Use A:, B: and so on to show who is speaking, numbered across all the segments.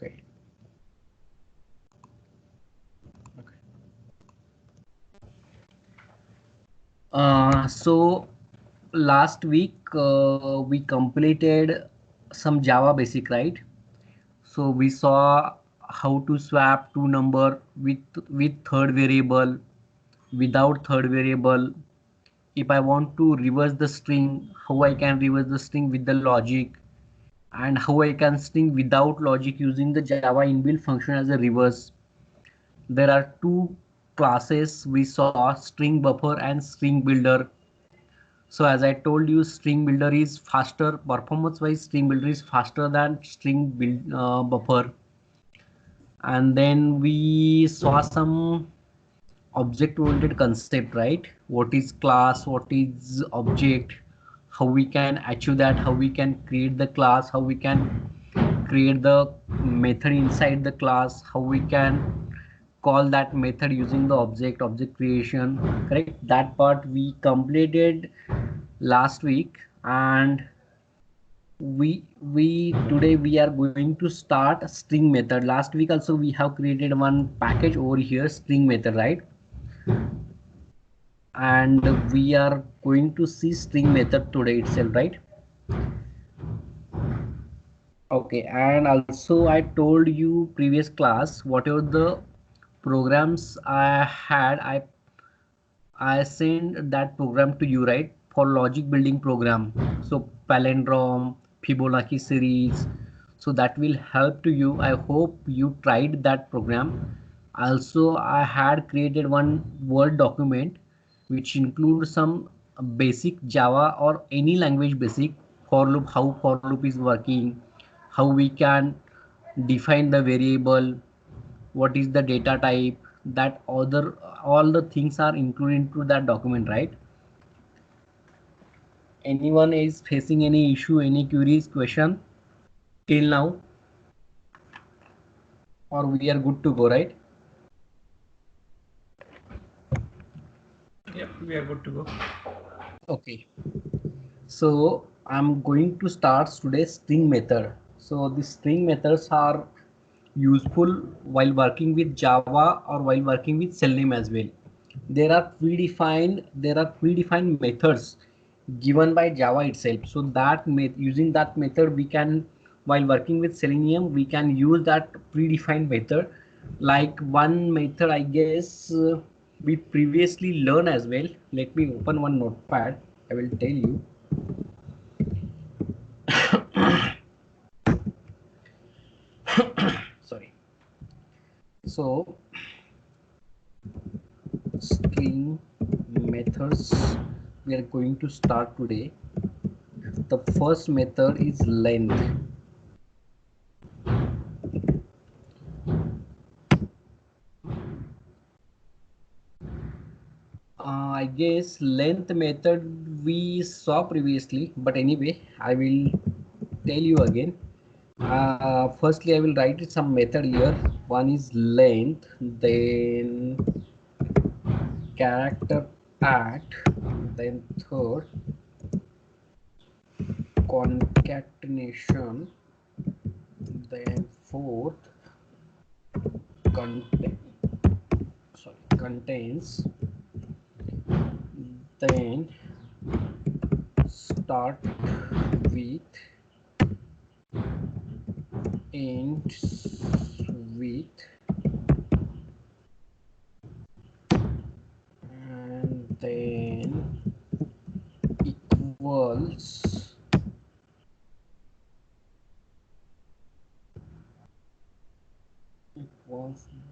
A: Okay. Okay. So last week we completed some Java basic, right? So we saw how to swap two number with third variable, without third variable. If I want to reverse the string, how I can reverse the string with the logic, and how I can string without logic using the Java inbuilt function as a reverse. There are two classes we saw, string buffer and string builder. So as I told you, string builder is faster, performance wise string builder is faster than string build buffer. And then we saw some object oriented concept, right? What is class, what is object, how we can achieve that, how we can create the class, how we can create the method inside the class, how we can call that method using the object creation, correct? That part we completed last week. And we today we are going to start string method. Last week also we have created one package over here, string method, right? And we are going to see string method today itself, right? Okay. And also I told you previous class, whatever the programs I had, I sent that program to you, right? For logic building program. So palindrome, Fibonacci series. So that will help to you. I hope you tried that program. Also, I had created one Word document which includes some basic Java or any language basic for loop, how for loop is working, how we can define the variable, what is the data type, that other all the things are included into that document, right? Anyone is facing any issue, any queries, question till now, or we are good to go, right?
B: Yep, we are good to go.
A: Okay. So I'm going to start today's string method. So the string methods are useful while working with Java or while working with Selenium as well. There are predefined methods given by Java itself. So that using that method we can, while working with Selenium, we can use that predefined method. Like one method, I guess we previously learned as well. Let me open one notepad. I will tell you. Sorry. So string methods we are going to start today. The first method is length. I guess length method we saw previously, but anyway, I will tell you again. Firstly, I will write some method here. One is length, then character at, then third concatenation, then fourth content, sorry, contains, then start with, ends with, and then equals,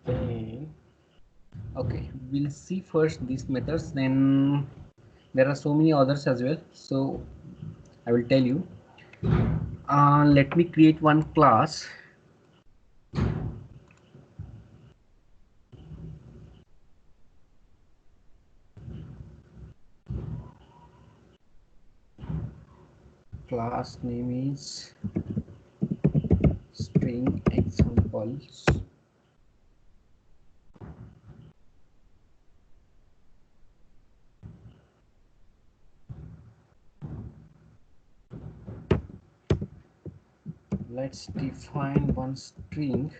A: then. Okay, we'll see first these methods, then there are so many others as well, so I will tell you. Let me create one class. Class name is string examples. let's define one string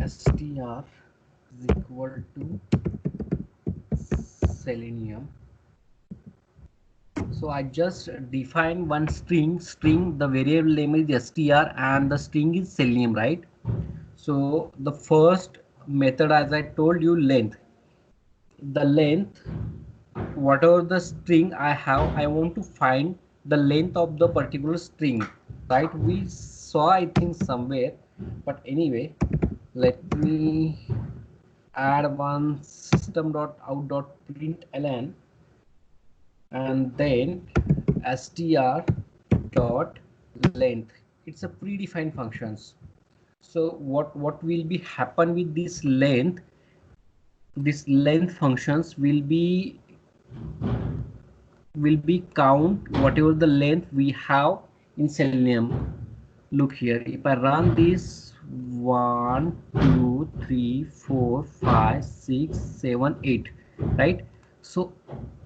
A: str is equal to selenium. So I just define one string, the variable name is str and the string is selenium, right? So the first method, as I told you, length. The length, whatever the string I have, I want to find the length of the particular string, right? We saw, I think, somewhere, but anyway, let me add one system.out.println and then str dot length. It's a predefined functions. So what will be happen with this length? This length functions will be count whatever the length we have in selenium. Look here, if I run this 1 2 3 4 5 6 7 8, right? So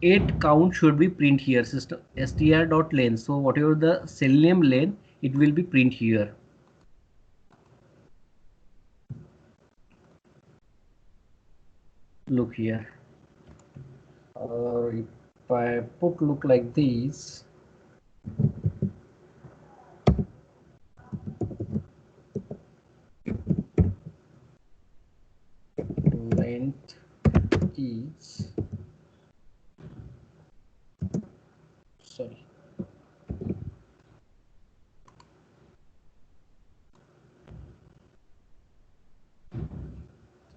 A: 8 count should be print here, system str dot length. So whatever the selenium length, it will be print here. Look here, or if I put look like this, length is, sorry,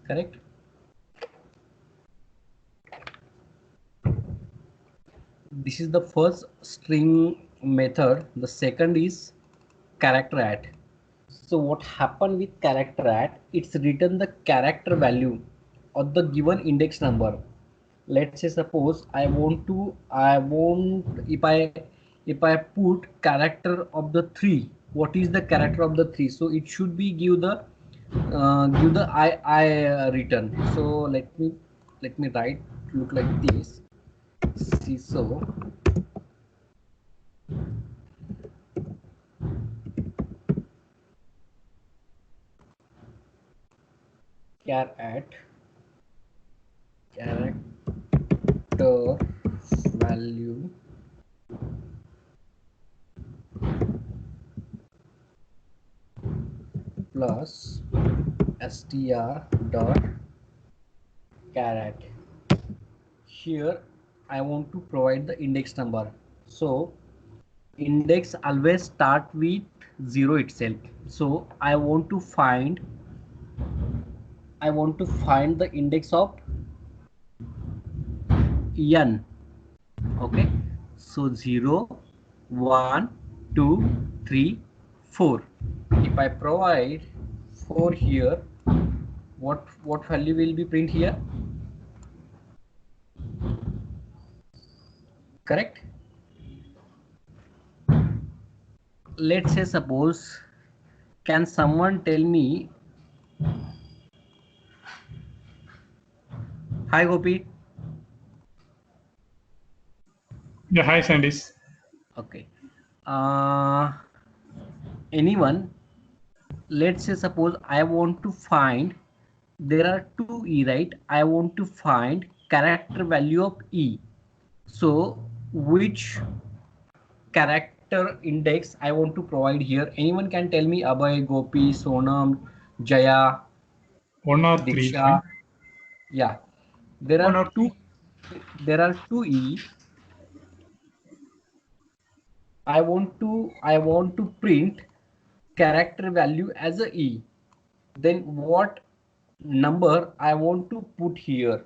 A: correct. This is the first string method. The second is character add. So what happened with character add? It's written the character value of the given index number. Let's say suppose if I put character of the 3, what is the character of the 3? So it should be give the I return. So let me write look like this. So char at character value plus str dot caret. Here I want to provide the index number. So index always start with 0 itself. So I want to find the index of n. Okay, so 0 1 2 3 4. If I provide 4 here, what value will be print here? Correct. Let's say suppose, can someone tell me, hi Gopi?
B: Yeah, hi Sandis.
A: Okay. Anyone, let's say suppose I want to find, there are two e, right? I want to find character value of e. So which character index I want to provide here? Anyone can tell me? Abhay, Gopi, Sonam, Jaya,
B: One or three,
A: Diksha.
B: fine.
A: Yeah, there
C: One
A: are
C: or
A: two.
C: three.
A: There are two e. I want to print character value as a e. Then what number I want to put here?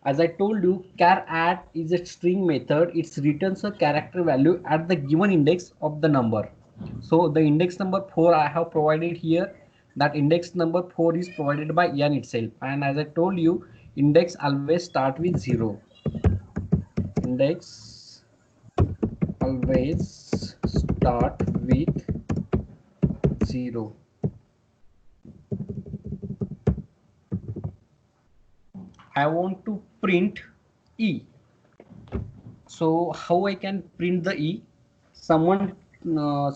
A: As I told you, char add is a string method. It returns a character value at the given index of the number. So the index number 4 I have provided here. That index number 4 is provided by n itself. And as I told you, index always start with 0. Index always start with 0. I want to print e. So how I can print the E? Someone
B: So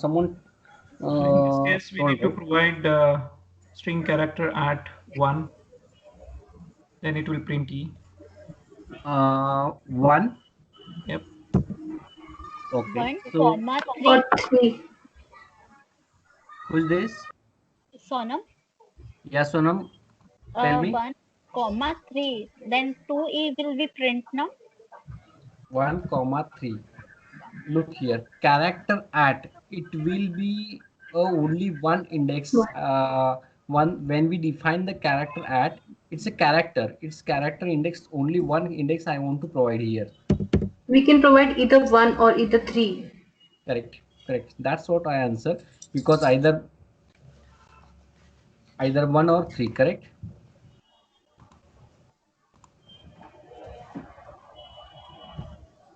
B: in this case, we
A: told,
B: need to
A: right?
B: provide string character at 1, then it will print E.
A: 1.
B: Yep.
A: Okay.
C: 1,
A: So
C: comma,
D: or
C: 3.
D: 3.
A: who's this?
C: Sonam.
A: Yes, Sonam. Tell me.
C: 1, comma, 3. Then 2e will be print now.
A: 1 comma 3. Look here. Character at. It will be only one index.
D: 1.
A: One when we define the character at. It's a character. It's character index. Only one index I want to provide here.
D: We can provide either 1 or either 3.
A: Correct. Correct. That's what I answer because either 1 or 3. Correct.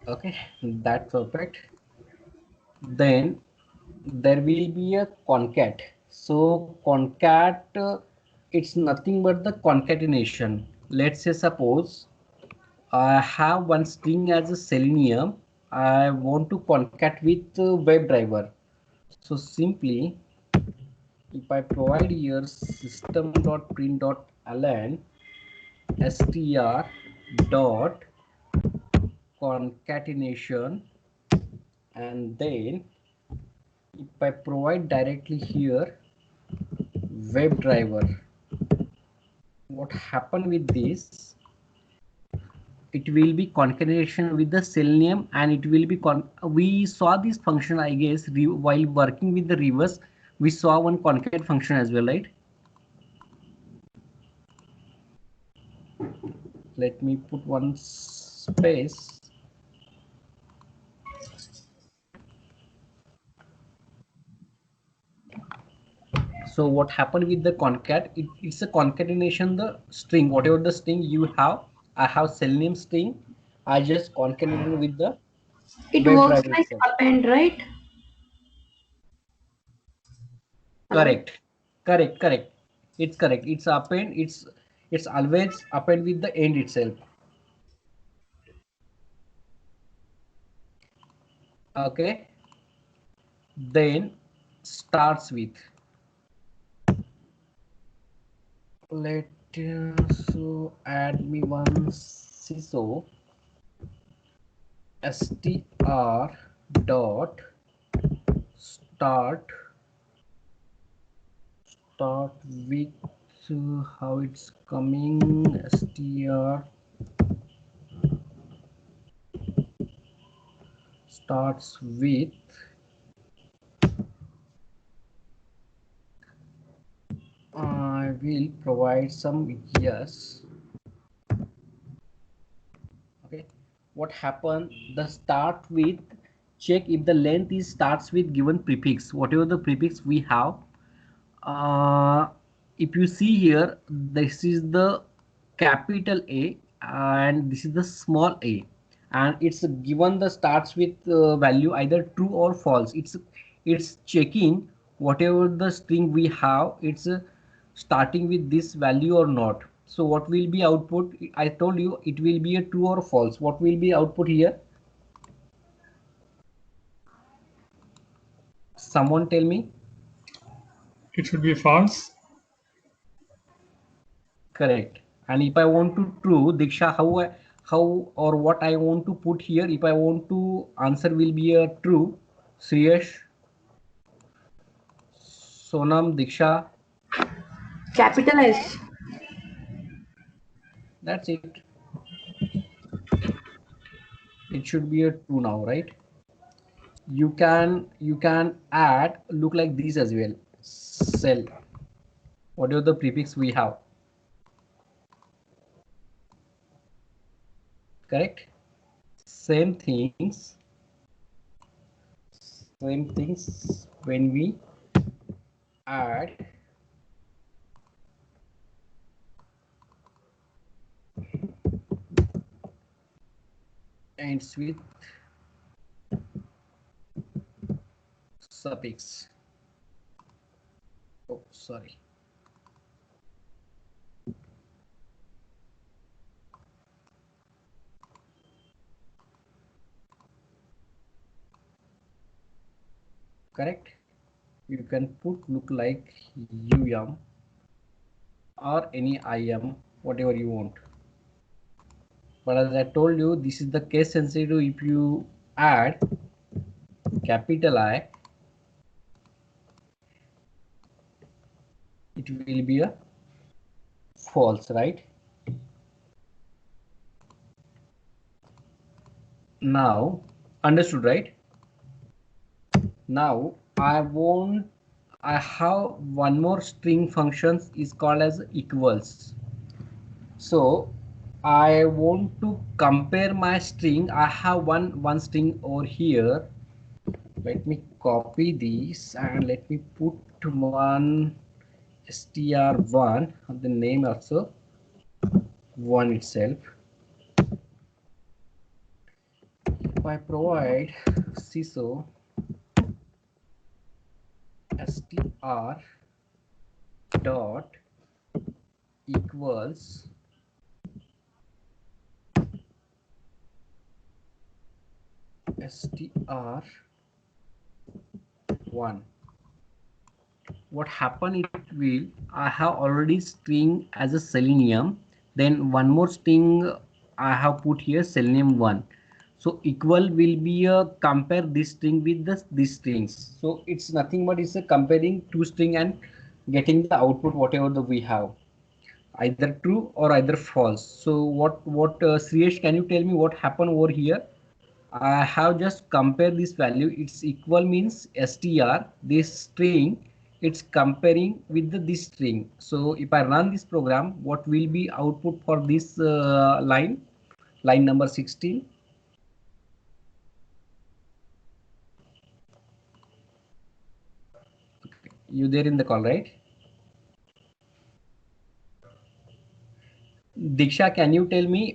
A: Okay. That's perfect. Then there will be a concat. So concat, it's nothing but the concatenation. Let's say suppose I have one string as a selenium. I want to concat with WebDriver. So simply, if I provide here system.print.align str dot concatenation, and then if I provide directly here WebDriver, what happened with this? It will be concatenation with the selenium, and it will be we saw this function, I guess, while working with the reverse. We saw one concat function as well, right? Let me put one space. So what happened with the concat? It's a concatenation the string, whatever the string you have. I have selenium string. I just concatenated with the
D: It works
A: WebDriver
D: like
A: itself.
D: append, right? Hello?
A: Correct. Correct. Correct. It's correct. It's append. It's always append with the end itself. Okay. Then starts with. Let so add me one CISO str dot start with how it's coming str starts with I will provide some yes. Okay, what happened? The start with check if the length is starts with given prefix, whatever the prefix we have. If you see here, this is the capital A and this is the small a, and it's given the starts with value either true or false. It's checking whatever the string we have, it's starting with this value or not. So what will be output? I told you it will be a true or false. What will be output here? Someone tell me.
B: It should be false.
A: Correct. And if I want to true, Diksha, how or what I want to put here? If I want to answer will be a true. Sriyesh, Sonam, Diksha,
D: Capital S.
A: that's it. It should be a true now, right? You can add look like these as well. Cell. Whatever the prefix we have. Correct. Same things. Same things when we add ends with suffix. Oh, sorry. correct? You can put look like um or any im, whatever you want. But as I told you, this is the case sensitive. If you add capital I, it will be a false, right? Now, understood, right? Now I have one more string functions is called as equals. So I want to compare my string. I have one string over here. Let me copy this and let me put one str1, the name also one itself. If I provide CISO str dot equals str1, what happen it will, I have already string as a selenium, then one more string I have put here selenium1. So equal will be a compare this string with these strings. So it's nothing but it's a comparing two string and getting the output whatever we have, either true or either false. So what Sriyesh, can you tell me what happened over here? I have just compare this value. It's equal means str, this string, it's comparing with this string. So if I run this program, what will be output for this line number 16? Okay. You there in the call, right? Diksha, can you tell me